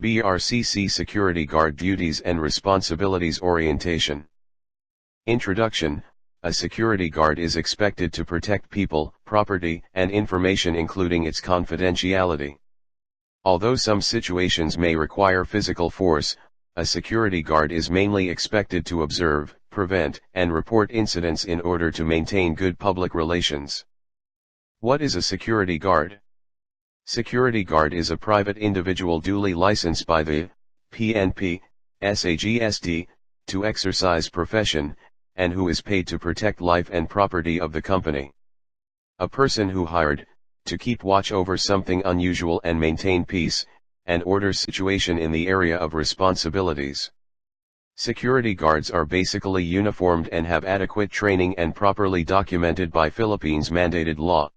BRCC Security Guard Duties and Responsibilities Orientation. Introduction. A security guard is expected to protect people, property, and information including its confidentiality. Although some situations may require physical force, a security guard is mainly expected to observe, prevent, and report incidents in order to maintain good public relations. What is a security guard? Security guard is a private individual duly licensed by the PNP, SAGST, to exercise profession, and who is paid to protect life and property of the company. A person who hired to keep watch over something unusual and maintain peace and order situation in the area of responsibilities. Security guards are basically uniformed and have adequate training and properly documented by Philippines mandated law.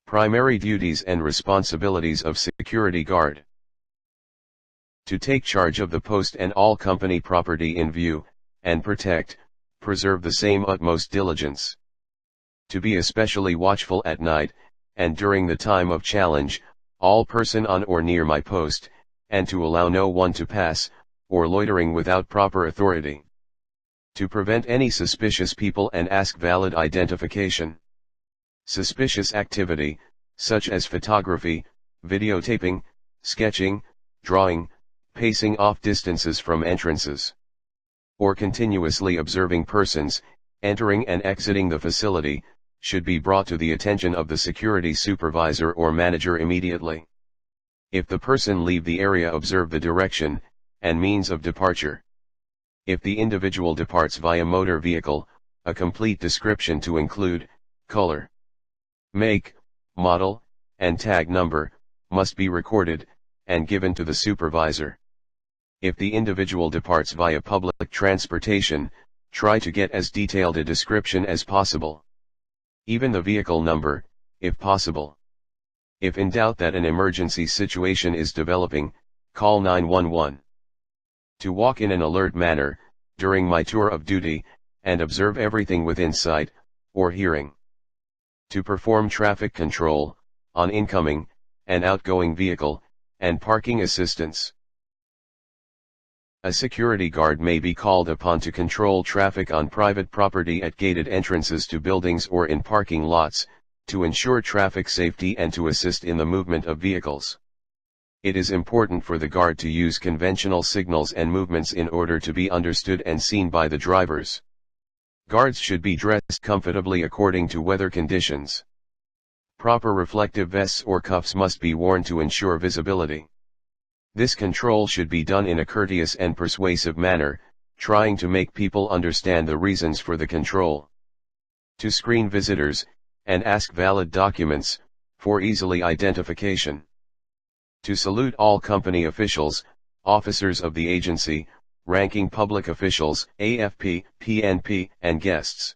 Primary duties and responsibilities of security guard. To take charge of the post and all company property in view, and protect, preserve the same utmost diligence. To be especially watchful at night, and during the time of challenge, all person on or near my post, and to allow no one to pass, or loitering without proper authority. To prevent any suspicious people and ask valid identification. Suspicious activity, such as photography, videotaping, sketching, drawing, pacing off distances from entrances, or continuously observing persons, entering and exiting the facility, should be brought to the attention of the security supervisor or manager immediately. If the person leave the area, observe the direction and means of departure. If the individual departs via motor vehicle, a complete description to include color, make, model, and tag number, must be recorded, and given to the supervisor. If the individual departs via public transportation, try to get as detailed a description as possible. Even the vehicle number, if possible. If in doubt that an emergency situation is developing, call 911. To walk in an alert manner, during my tour of duty, and observe everything within sight, or hearing. To perform traffic control, on incoming, and outgoing vehicle, and parking assistance. A security guard may be called upon to control traffic on private property at gated entrances to buildings or in parking lots, to ensure traffic safety and to assist in the movement of vehicles. It is important for the guard to use conventional signals and movements in order to be understood and seen by the drivers. Guards should be dressed comfortably according to weather conditions. Proper reflective vests or cuffs must be worn to ensure visibility. This control should be done in a courteous and persuasive manner, trying to make people understand the reasons for the control. To screen visitors, and ask valid documents, for easily identification. To salute all company officials, officers of the agency, ranking public officials, AFP, PNP, and guests.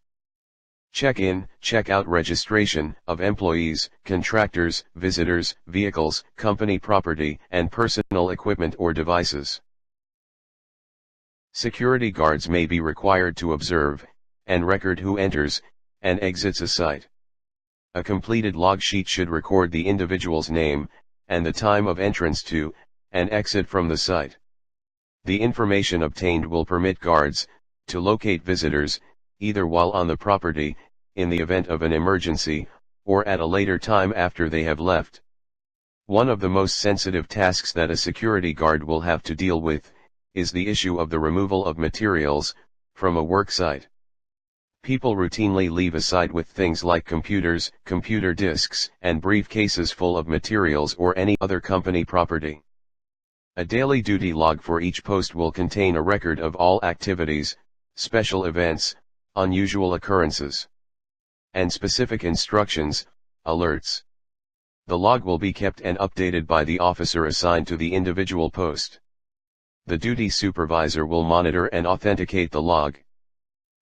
Check-in, check-out registration of employees, contractors, visitors, vehicles, company property, and personal equipment or devices. Security guards may be required to observe, and record who enters, and exits a site. A completed log sheet should record the individual's name, and the time of entrance to, and exit from the site. The information obtained will permit guards to locate visitors, either while on the property, in the event of an emergency, or at a later time after they have left. One of the most sensitive tasks that a security guard will have to deal with, is the issue of the removal of materials, from a work site. People routinely leave a site with things like computers, computer disks, and briefcases full of materials or any other company property. A daily duty log for each post will contain a record of all activities, special events, unusual occurrences, and specific instructions, alerts. The log will be kept and updated by the officer assigned to the individual post. The duty supervisor will monitor and authenticate the log.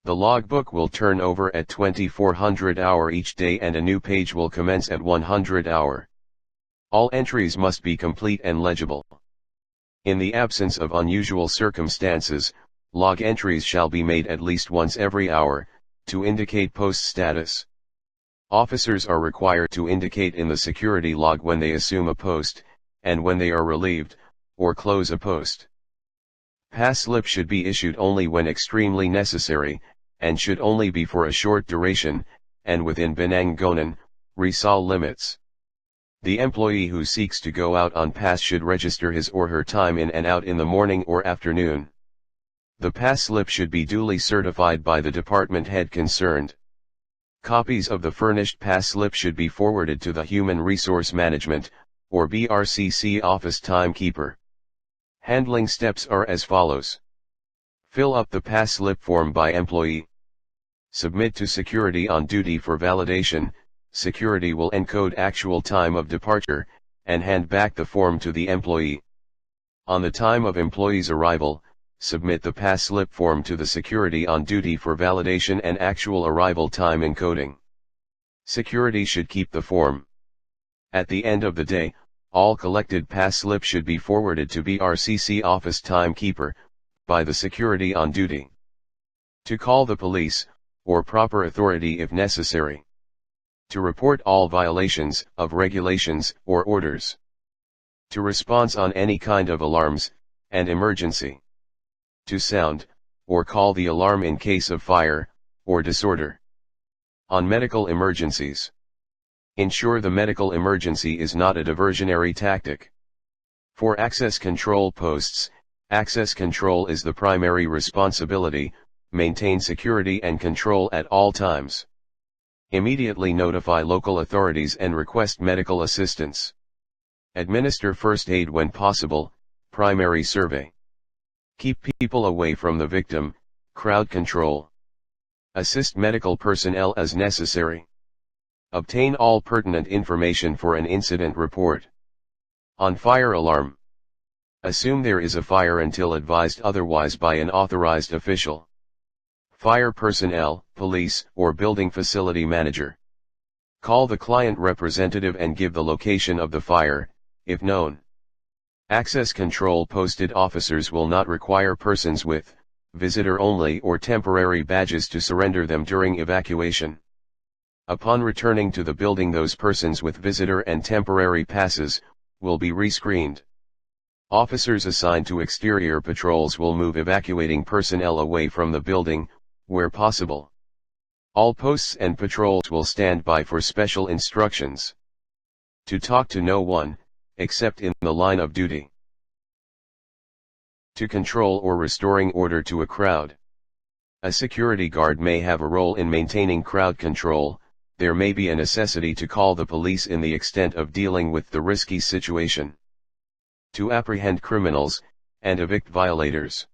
The logbook will turn over at 2400 hour each day and a new page will commence at 100 hour. All entries must be complete and legible. In the absence of unusual circumstances, log entries shall be made at least once every hour, to indicate post status. Officers are required to indicate in the security log when they assume a post, and when they are relieved, or close a post. Pass slip should be issued only when extremely necessary, and should only be for a short duration, and within Binangonan, Rizal limits. The employee who seeks to go out on pass should register his or her time in and out in the morning or afternoon. The pass slip should be duly certified by the department head concerned. Copies of the furnished pass slip should be forwarded to the Human Resource Management, or BRCC office timekeeper. Handling steps are as follows. Fill up the pass slip form by employee. Submit to security on duty for validation. Security will encode actual time of departure, and hand back the form to the employee. On the time of employee's arrival, submit the pass slip form to the security on duty for validation and actual arrival time encoding. Security should keep the form. At the end of the day, all collected pass slips should be forwarded to BRCC office timekeeper, by the security on duty. To call the police, or proper authority if necessary. To report all violations of regulations or orders. To response on any kind of alarms and emergency. To sound or call the alarm in case of fire or disorder. On medical emergencies. Ensure the medical emergency is not a diversionary tactic. For access control posts, access control is the primary responsibility. Maintain security and control at all times. Immediately notify local authorities and request medical assistance. Administer first aid when possible. Primary survey. Keep people away from the victim. Crowd control. Assist medical personnel as necessary. Obtain all pertinent information for an incident report. On fire alarm. Assume there is a fire until advised otherwise by an authorized official. Fire personnel, police, or building facility manager. Call the client representative and give the location of the fire, if known. Access control posted officers will not require persons with visitor only or temporary badges to surrender them during evacuation. Upon returning to the building, those persons with visitor and temporary passes will be rescreened. Officers assigned to exterior patrols will move evacuating personnel away from the building, where possible. All posts and patrols will stand by for special instructions. To talk to no one, except in the line of duty. To control or restoring order to a crowd. A security guard may have a role in maintaining crowd control. There may be a necessity to call the police in the extent of dealing with the risky situation. To apprehend criminals, and evict violators.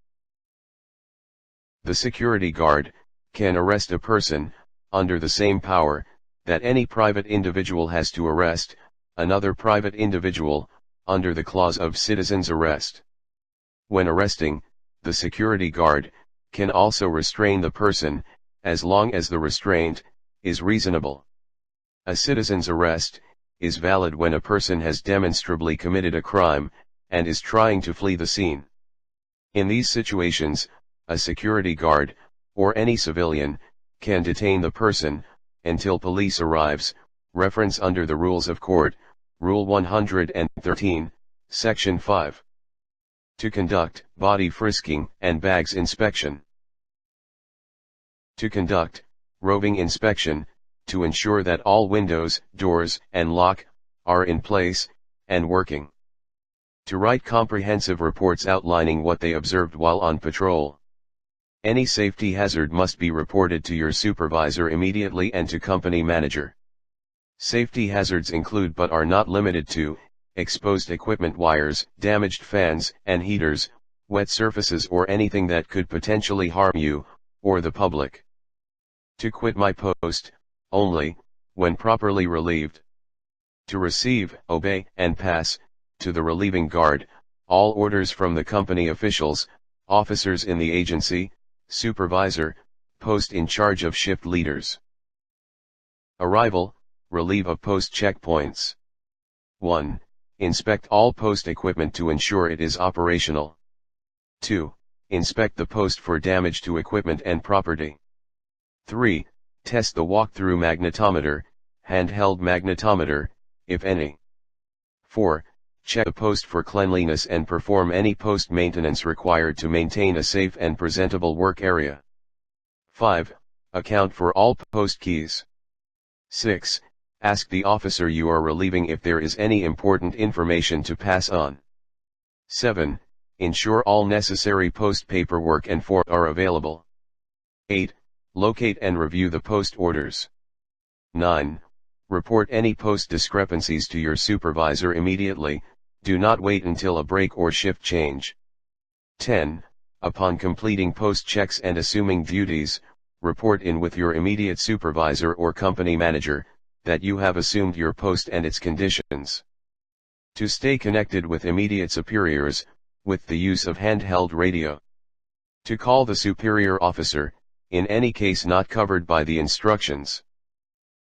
The security guard can arrest a person, under the same power that any private individual has to arrest another private individual, under the clause of citizen's arrest. When arresting, the security guard can also restrain the person, as long as the restraint is reasonable. A citizen's arrest is valid when a person has demonstrably committed a crime, and is trying to flee the scene. In these situations, a security guard, or any civilian, can detain the person, until police arrives. Reference under the Rules of Court, Rule 113, Section 5. To conduct body frisking and bags inspection. To conduct roving inspection, to ensure that all windows, doors, and lock are in place and working. To write comprehensive reports outlining what they observed while on patrol. Any safety hazard must be reported to your supervisor immediately and to company manager. Safety hazards include but are not limited to exposed equipment wires, damaged fans and heaters, wet surfaces, or anything that could potentially harm you or the public. To quit my post only when properly relieved. To receive, obey, and pass to the relieving guard all orders from the company officials, officers in the agency, supervisor, post in charge of shift leaders. Arrival, relieve of post checkpoints. 1. Inspect all post equipment to ensure it is operational. 2. Inspect the post for damage to equipment and property. 3. Test the walk-through magnetometer, handheld magnetometer, if any. 4. Check the post for cleanliness and perform any post maintenance required to maintain a safe and presentable work area. 5. Account for all post keys. 6. Ask the officer you are relieving if there is any important information to pass on. 7. Ensure all necessary post paperwork and forms are available. 8. Locate and review the post orders. 9. Report any post discrepancies to your supervisor immediately, do not wait until a break or shift change. 10. Upon completing post checks and assuming duties, report in with your immediate supervisor or company manager, that you have assumed your post and its conditions. To stay connected with immediate superiors, with the use of handheld radio. To call the superior officer, in any case not covered by the instructions.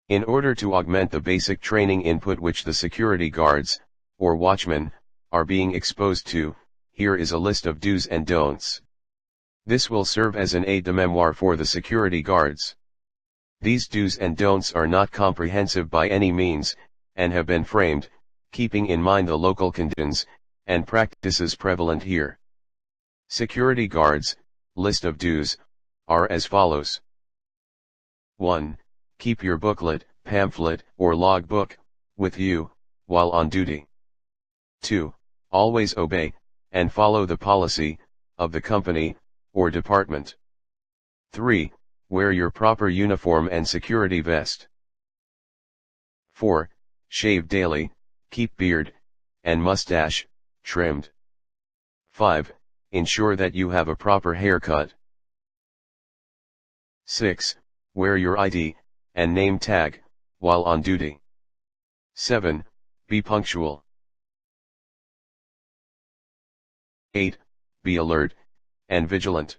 In order to augment the basic training input which the security guards, or watchmen, are being exposed to, here is a list of do's and don'ts. This will serve as an aide-de-memoire for the security guards. These do's and don'ts are not comprehensive by any means, and have been framed, keeping in mind the local conditions, and practices prevalent here. Security guards, list of do's, are as follows. 1. Keep your booklet, pamphlet, or logbook, with you, while on duty. 2. Always obey, and follow the policy, of the company, or department. 3. Wear your proper uniform and security vest. 4. Shave daily, keep beard, and mustache, trimmed. 5. Ensure that you have a proper haircut. 6. Wear your ID, and name tag, while on duty. 7. Be punctual. 8. Be alert, and vigilant.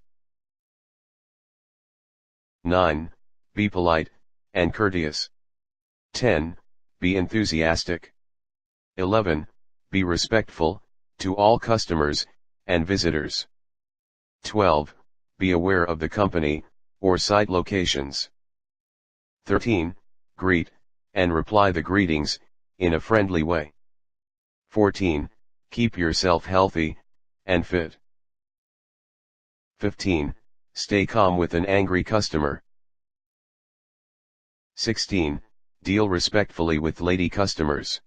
9. Be polite, and courteous. 10. Be enthusiastic. 11. Be respectful, to all customers, and visitors. 12. Be aware of the company, or site locations. 13. Greet, and reply the greetings, in a friendly way. 14. Keep yourself healthy, and fit. 15. Stay calm with an angry customer. 16. Deal respectfully with lady customers.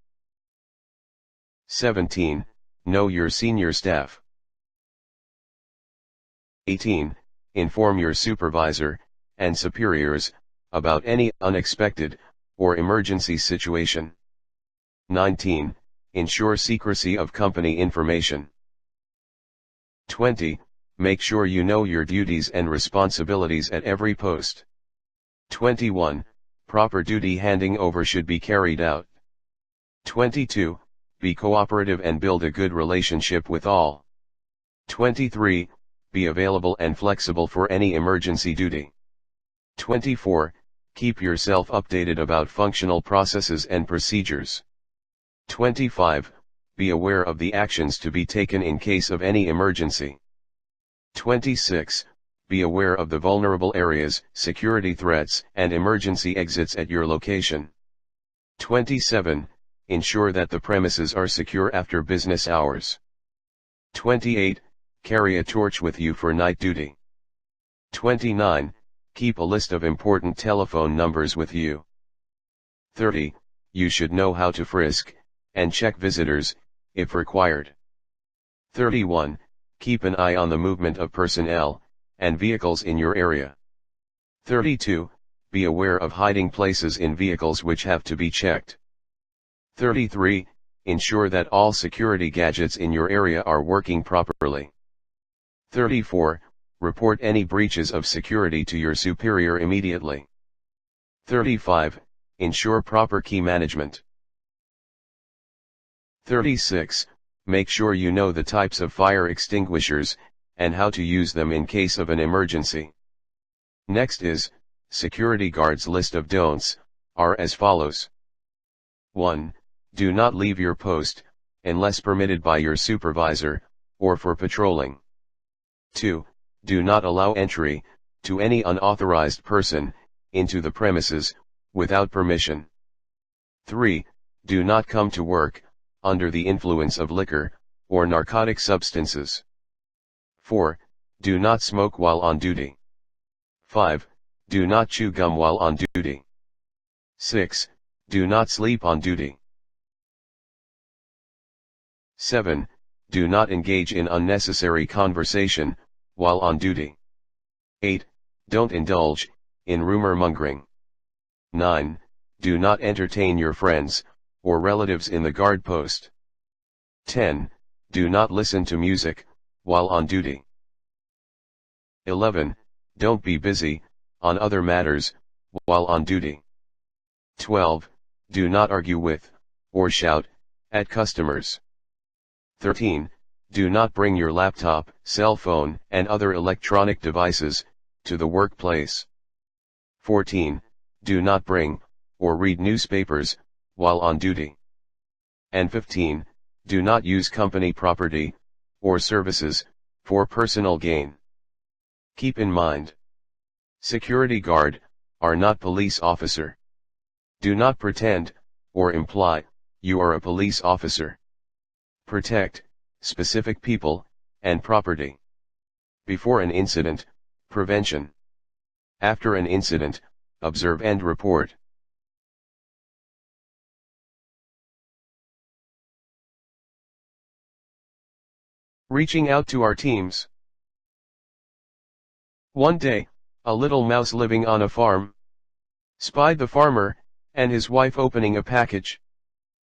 17. Know your senior staff. 18. Inform your supervisor, and superiors, about any unexpected, or emergency situation. 19. Ensure secrecy of company information. 20. Make sure you know your duties and responsibilities at every post. 21. Proper duty handing over should be carried out. 22. Be cooperative and build a good relationship with all. 23. Be available and flexible for any emergency duty. 24. Keep yourself updated about functional processes and procedures. 25. Be aware of the actions to be taken in case of any emergency. 26. Be aware of the vulnerable areas, security threats, and emergency exits at your location. 27. Ensure that the premises are secure after business hours. 28. Carry a torch with you for night duty. 29. Keep a list of important telephone numbers with you. 30. You should know how to frisk, and check visitors, if required. 31. Keep an eye on the movement of personnel, and vehicles in your area. 32. Be aware of hiding places in vehicles which have to be checked. 33. Ensure that all security gadgets in your area are working properly. 34. Report any breaches of security to your superior immediately. 35. Ensure proper key management. 36. Make sure you know the types of fire extinguishers, and how to use them in case of an emergency. Next is, security guards list of don'ts, are as follows. 1. Do not leave your post, unless permitted by your supervisor, or for patrolling. 2. Do not allow entry, to any unauthorized person, into the premises, without permission. 3. Do not come to work, under the influence of liquor, or narcotic substances. 4. Do not smoke while on duty. 5. Do not chew gum while on duty. 6. Do not sleep on duty. 7. Do not engage in unnecessary conversation, while on duty. 8. Don't indulge in rumor mongering. 9. Do not entertain your friends or relatives in the guard post. 10. Do not listen to music while on duty. 11. Don't be busy on other matters while on duty. 12. Do not argue with or shout at customers. 13. Do not bring your laptop, cell phone, and other electronic devices to the workplace. 14. Do not bring or read newspapers while on duty. And 15. Do not use company property or services for personal gain. Keep in mind, security guard are not police officer. Do not pretend or imply you are a police officer. Protect specific people and property. Before an incident, prevention. After an incident, observe and report. Reaching out to our teams. One day, a little mouse living on a farm spied the farmer and his wife opening a package.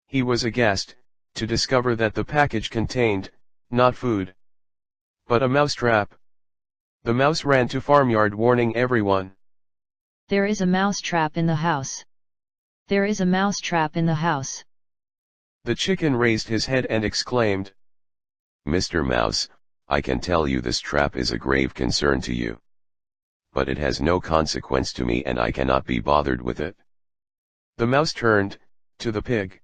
He was aghast to discover that the package contained, not food, but a mousetrap. The mouse ran to farmyard warning everyone. There is a mouse trap in the house. There is a mouse trap in the house. The chicken raised his head and exclaimed, Mr. Mouse, I can tell you this trap is a grave concern to you. But it has no consequence to me and I cannot be bothered with it. The mouse turned to the pig.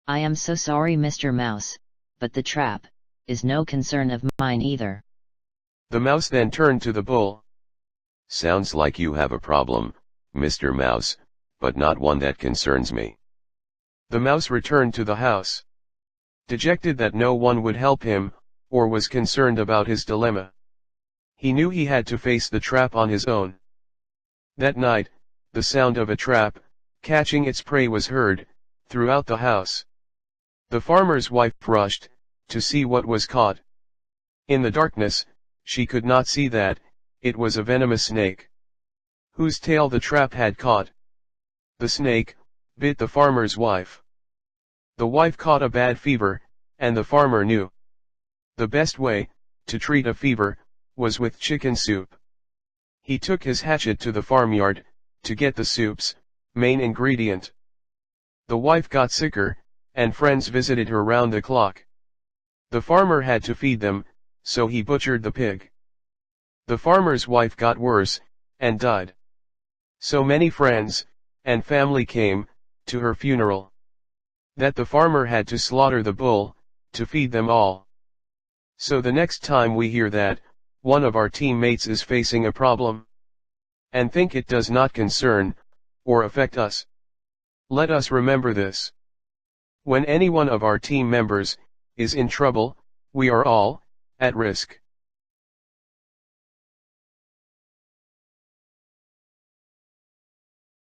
I am so sorry, Mr. Mouse, but the trap is no concern of mine either. The mouse then turned to the bull. Sounds like you have a problem, Mr. Mouse, but not one that concerns me. The mouse returned to the house, dejected that no one would help him, or was concerned about his dilemma. He knew he had to face the trap on his own. That night, the sound of a trap catching its prey was heard throughout the house. The farmer's wife rushed to see what was caught. In the darkness, she could not see that it was a venomous snake, whose tail the trap had caught. The snake bit the farmer's wife. The wife caught a bad fever, and the farmer knew the best way to treat a fever was with chicken soup. He took his hatchet to the farmyard to get the soup's main ingredient. The wife got sicker, and friends visited her round the clock. The farmer had to feed them, so he butchered the pig. The farmer's wife got worse, and died. So many friends and family came to her funeral that the farmer had to slaughter the bull to feed them all. So the next time we hear that one of our teammates is facing a problem and think it does not concern or affect us, let us remember this. When any one of our team members is in trouble, we are all at risk.